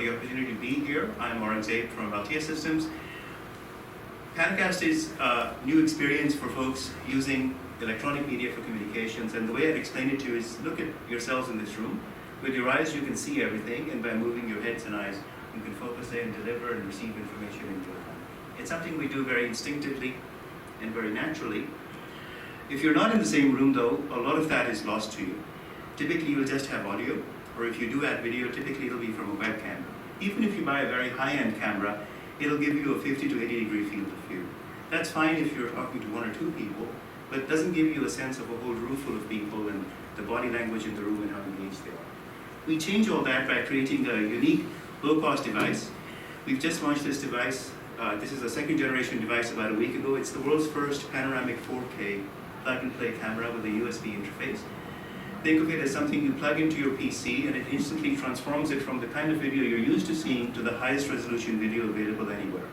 the opportunity to be here. I'm Oren Zaid from TiE Systems. Panacast is a new experience for folks using electronic media for communications, and the way I'd explain it to you is look at yourselves in this room. With your eyes you can see everything, and by moving your heads and eyes you can focus in, deliver and receive information in real time. It's something we do very instinctively and very naturally. If you're not in the same room though, a lot of that is lost to you. Typically you'll just have audio, or if you do add video, typically it'll be from a webcam. Even if you buy a very high-end camera, it'll give you a 50 to 80 degree field of view. That's fine if you're talking to one or two people, but it doesn't give you a sense of a whole room full of people and the body language in the room and how engaged they are. We change all that by creating a unique, low-cost device. We've just launched this device. This is a second-generation device about a week ago. It's the world's first panoramic 4K plug-and-play camera with a USB interface. Think of it as something you plug into your PC and it instantly transforms it from the kind of video you're used to seeing to the highest resolution video available anywhere.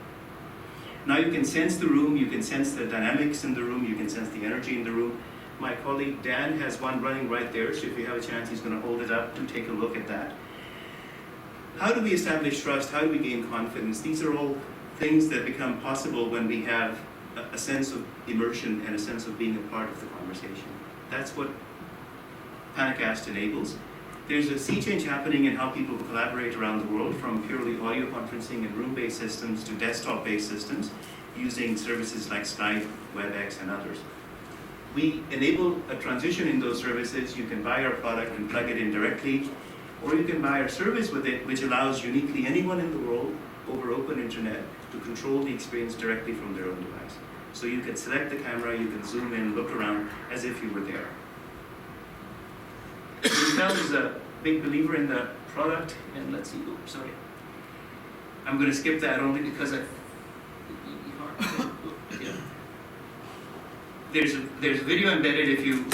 Now you can sense the room, you can sense the dynamics in the room, you can sense the energy in the room. My colleague Dan has one running right there, so if you have a chance he's going to hold it up to take a look at that. How do we establish trust? How do we gain confidence? These are all things that become possible when we have a sense of immersion and a sense of being a part of the conversation. That's what Panacast enables. There's a sea change happening in how people collaborate around the world, from purely audio conferencing and room-based systems to desktop-based systems using services like Skype, WebEx, and others. We enable a transition in those services. You can buy our product and plug it in directly, or you can buy our service with it, which allows uniquely anyone in the world over open internet to control the experience directly from their own device. So you can select the camera, you can zoom in, look around as if you were there. Intel is a big believer in the product, and let's see, oops, sorry. I'm going to skip that only because there's a video embedded. If you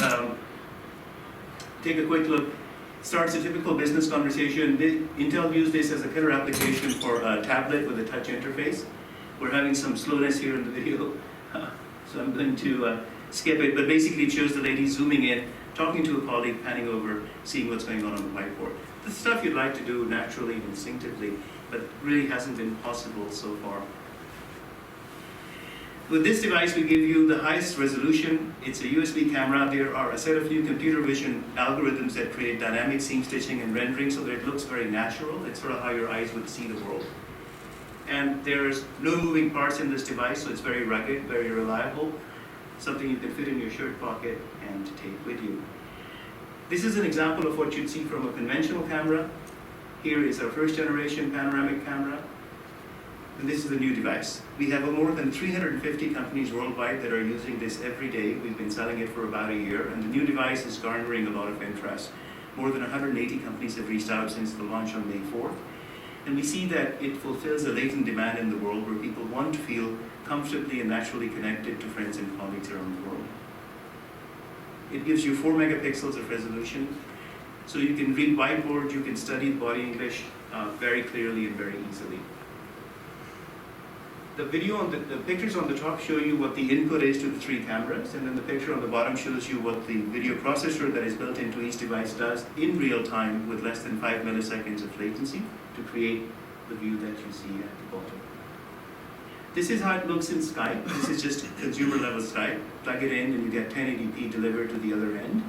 take a quick look, starts a typical business conversation. Intel views this as a killer application for a tablet with a touch interface. We're having some slowness here in the video, so I'm going to skip it, but basically it shows the lady zooming in, talking to a colleague, panning over, seeing what's going on the whiteboard. The stuff you'd like to do naturally, instinctively, but really hasn't been possible so far. With this device, we give you the highest resolution. It's a USB camera. There are a set of new computer vision algorithms that create dynamic seam stitching and rendering so that it looks very natural. It's sort of how your eyes would see the world. And there's no moving parts in this device, so it's very rugged, very reliable. Something you can fit in your shirt pocket and take with you. This is an example of what you'd see from a conventional camera. Here is our first generation panoramic camera. And this is the new device. We have more than 350 companies worldwide that are using this every day. We've been selling it for about a year, and the new device is garnering a lot of interest. More than 180 companies have reached out since the launch on May 4th. And we see that it fulfills a latent demand in the world where people want to feel comfortably and naturally connected to friends and colleagues around the world. It gives you 4 megapixels of resolution, so you can read whiteboard, you can study body English very clearly and very easily. The video on the pictures on the top show you what the input is to the 3 cameras, and then the picture on the bottom shows you what the video processor that is built into each device does in real time with less than 5 milliseconds of latency to create the view that you see at the bottom. This is how it looks in Skype. This is just consumer level Skype. Plug it in and you get 1080p delivered to the other end.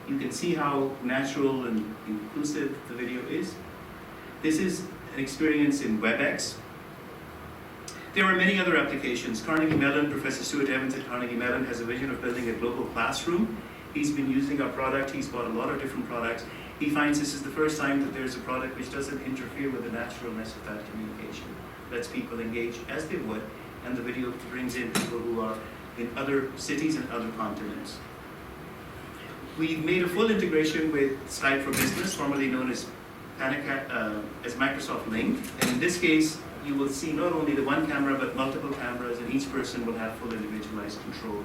You can see how natural and inclusive the video is. This is an experience in WebEx. There are many other applications. Carnegie Mellon, Professor Stuart Evans at Carnegie Mellon has a vision of building a global classroom. He's been using our product. He's bought a lot of different products. He finds this is the first time that there's a product which doesn't interfere with the naturalness of that communication. Lets people engage as they would, and the video brings in people who are in other cities and other continents. We've made a full integration with Skype for Business, formerly known as Panacast, as Microsoft Link. And in this case, you will see not only the one camera, but multiple cameras, and each person will have full individualized control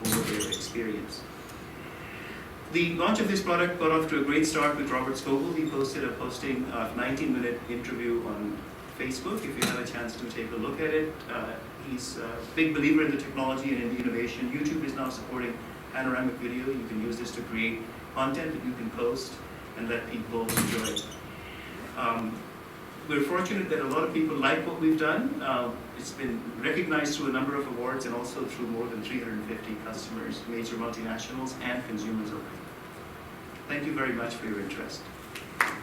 over their experience. The launch of this product got off to a great start with Robert Scoble. He posted a posting of 19-minute interview on Facebook. If you have a chance to take a look at it, he's a big believer in the technology and in the innovation. YouTube is now supporting panoramic video. You can use this to create content that you can post and let people enjoy. we're fortunate that a lot of people like what we've done. It's been recognized through a number of awards and also through more than 350 customers, major multinationals and consumers alike. Thank you very much for your interest.